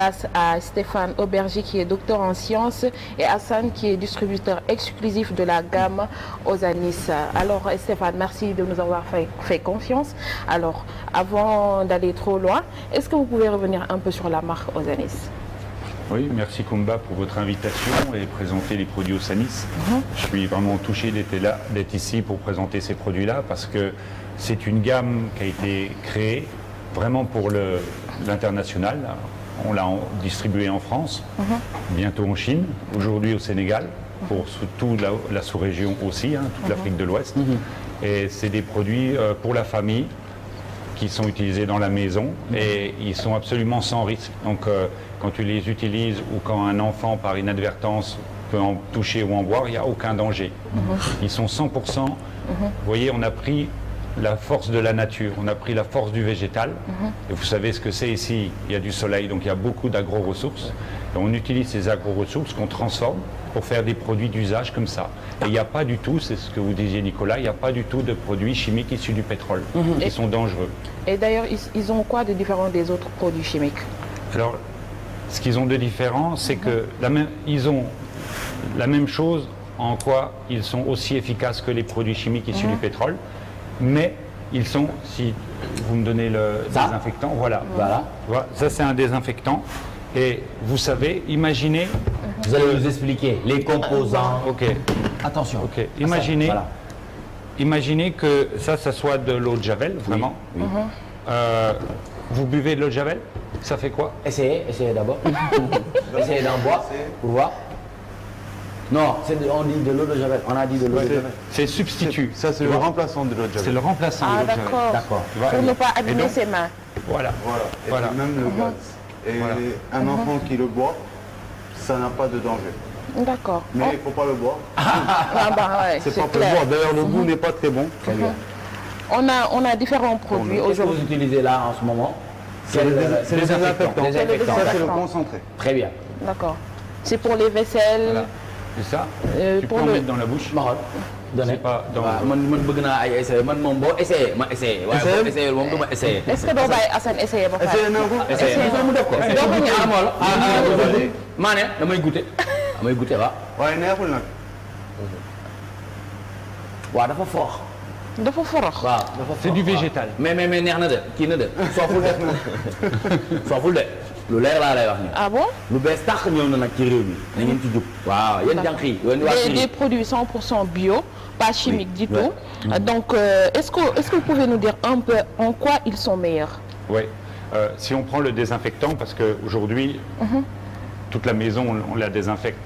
Grâce à Stéphane Auberger qui est docteur en sciences et Hassan qui est distributeur exclusif de la gamme Osanis. Alors Stéphane, merci de nous avoir fait confiance. Alors avant d'aller trop loin, est-ce que vous pouvez revenir un peu sur la marque Osanis? Oui, merci Kumba pour votre invitation et présenter les produits Osanis. Je suis vraiment touché d'être ici pour présenter ces produits-là parce que c'est une gamme qui a été créée vraiment pour l'international. On l'a distribué en France, bientôt en Chine, aujourd'hui au Sénégal, pour toute la sous-région aussi, toute l'Afrique de l'Ouest. Et c'est des produits pour la famille qui sont utilisés dans la maison et ils sont absolument sans risque. Donc quand tu les utilises ou quand un enfant par inadvertance peut en toucher ou en boire, il n'y a aucun danger. Ils sont 100%. Vous voyez, on a pris la force de la nature, on a pris la force du végétal. Et vous savez ce que c'est ici, il y a du soleil, donc il y a beaucoup d'agro-ressources. Et on utilise ces agro-ressources qu'on transforme pour faire des produits d'usage comme ça. Et il n'y a pas du tout, c'est ce que vous disiez Nicolas, il n'y a pas du tout de produits chimiques issus du pétrole, qui sont dangereux. Et d'ailleurs, ils ont quoi de différent des autres produits chimiques? Alors, ce qu'ils ont de différent, c'est que ils ont la même chose en quoi ils sont aussi efficaces que les produits chimiques issus du pétrole. Mais ils sont, si vous me donnez le désinfectant, voilà. Ça c'est un désinfectant. Et vous savez, imaginez... Vous allez nous expliquer les composants. Ok. Attention. Ok. Imaginez que ça soit de l'eau de Javel, vraiment. Oui. Vous buvez de l'eau de Javel, ça fait quoi? Essayez d'abord. Essayez d'en boire pour voir. Non, on dit de l'eau de Javel. On a dit de l'eau de Javel. C'est substitut. Ça, c'est le remplaçant de l'eau de Javel. C'est le remplaçant de l'eau de Javel. D'accord. Pour ne pas abîmer ses mains. Voilà. Et même le gaz. Et un enfant qui le boit, ça n'a pas de danger. D'accord. Mais il ne faut pas le boire. C'est pas pour le boire. D'ailleurs, le goût n'est pas très bon. Très bien. On a différents produits Qu'est-ce que aujourd'hui. vous utilisez là en ce moment? C'est le désinfectant. C'est le Ça, c'est le désinfectant. concentré. Très bien. D'accord. C'est pour les vaisselles. Voilà. C'est ça. Tu peux pour en le- mettre dans la bouche. Mahal. C'est pas dans man bëgg naa ay essayé man moom boo essayé ma essayé waaye boo essayé moom du ma essayé. Est-ce que doo bàyyi Assane essayer ba pare? Essayez naa ko. essayé mu def ko. doo ko ñaan. maa ne damay goûter. damay goûter waaw. waaye neexul nag. waaw dafa fort. dafa forox. waaw dafa fort. C'est du végétal. mais neex na de kii na de sooful de. sooful de. lu leer laa lay wax nii. Ah bon? lu bees tax ñëw na nag ci réew mi. na ngeen ci jub. waaw yéen jànq yi yéen waa Des produits 100% bio, pas chimiques du tout. Donc, est-ce que vous pouvez nous dire un peu en quoi ils sont meilleurs? Oui. Si on prend le désinfectant, parce qu'aujourd'hui, toute la maison, on la désinfecte.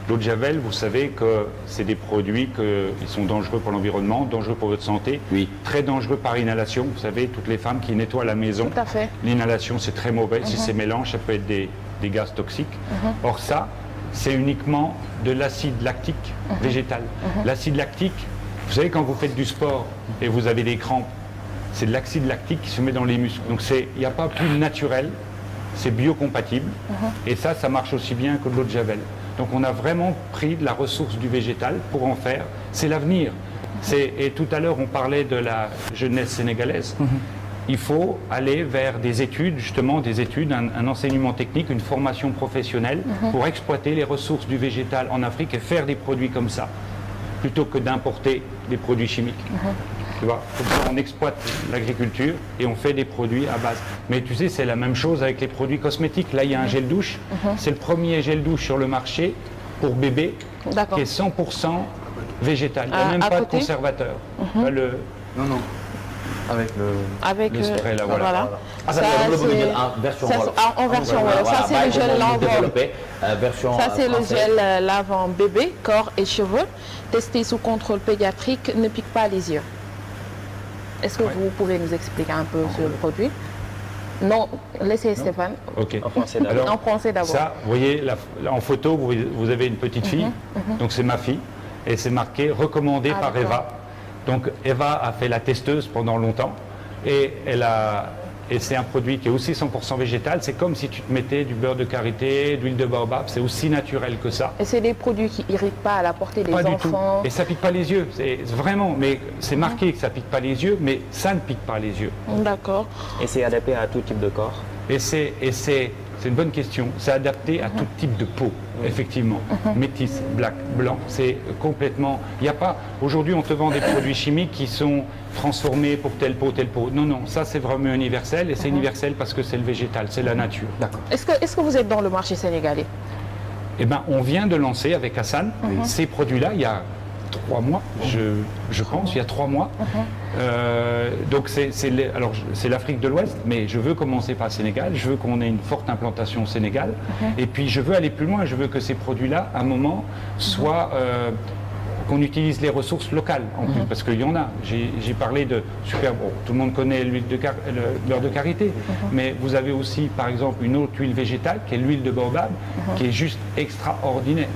L'eau de Javel, vous savez que c'est des produits qui sont dangereux pour l'environnement, dangereux pour votre santé, très dangereux par inhalation. Vous savez, toutes les femmes qui nettoient la maison, Tout à fait. l'inhalation c'est très mauvais. Si c'est mélange, ça peut être des gaz toxiques. Or ça, c'est uniquement de l'acide lactique végétal. L'acide lactique, vous savez, quand vous faites du sport et vous avez des crampes, c'est de l'acide lactique qui se met dans les muscles. Donc il n'y a pas plus naturel, c'est biocompatible. Et ça marche aussi bien que de l'eau de Javel. Donc on a vraiment pris de la ressource du végétal pour en faire. C'est l'avenir. Et tout à l'heure, on parlait de la jeunesse sénégalaise. Il faut aller vers des études, justement, un enseignement technique, une formation professionnelle pour exploiter les ressources du végétal en Afrique et faire des produits comme ça, plutôt que d'importer des produits chimiques. Tu vois, comme ça, on exploite l'agriculture et on fait des produits à base. Mais tu sais, c'est la même chose avec les produits cosmétiques. Là, il y a un gel douche. C'est le premier gel douche sur le marché pour bébé qui est 100% végétal. Il n'y a même pas de conservateur. Pas Non, non. Avec le spray, là, voilà. Ah, ça, c'est en version wolof. En version wolof. Ça, c'est le gel lavant. Ça, c'est le gel lavant bébé, corps et cheveux. Testé sous contrôle pédiatrique, ne pique pas les yeux. Est-ce que vous pouvez nous expliquer un peu sur le produit? Non, laissez Stéphane. Ok. En français d'abord. Ça, vous voyez, en photo, vous avez une petite fille. Donc c'est ma fille. Et c'est marqué recommandé par Eva. Donc Eva a fait la testeuse pendant longtemps. Et c'est un produit qui est aussi 100% végétal. C'est comme si tu te mettais du beurre de karité, d'huile de baobab. C'est aussi naturel que ça. Et c'est des produits qui n'irritent pas à la portée des enfants. Pas du tout. Et ça pique pas les yeux. C'est vraiment, mais c'est marqué que ça pique pas les yeux, mais ça ne pique pas les yeux. D'accord. Et c'est adapté à tout type de corps. Et c'est c'est une bonne question. C'est adapté à tout type de peau, effectivement. Métis, black, blanc, c'est complètement... Il n'y a pas... Aujourd'hui, on te vend des produits chimiques qui sont transformés pour telle peau, telle peau. Non, non, ça c'est vraiment universel, et c'est universel parce que c'est le végétal, c'est la nature. D'accord. Est-ce que vous êtes dans le marché sénégalais? Eh bien, on vient de lancer avec Hassan ces produits-là il y a 3 mois, je pense, il y a 3 mois. Donc c'est l'Afrique de l'Ouest, mais je veux commencer par le Sénégal, je veux qu'on ait une forte implantation au Sénégal, et puis je veux aller plus loin, je veux que ces produits-là, à un moment, soient... qu'on utilise les ressources locales, en plus, parce qu'il y en a. J'ai parlé de super... Bon, tout le monde connaît le beurre de karité, mais vous avez aussi, par exemple, une autre huile végétale, qui est l'huile de baobab, qui est juste extraordinaire.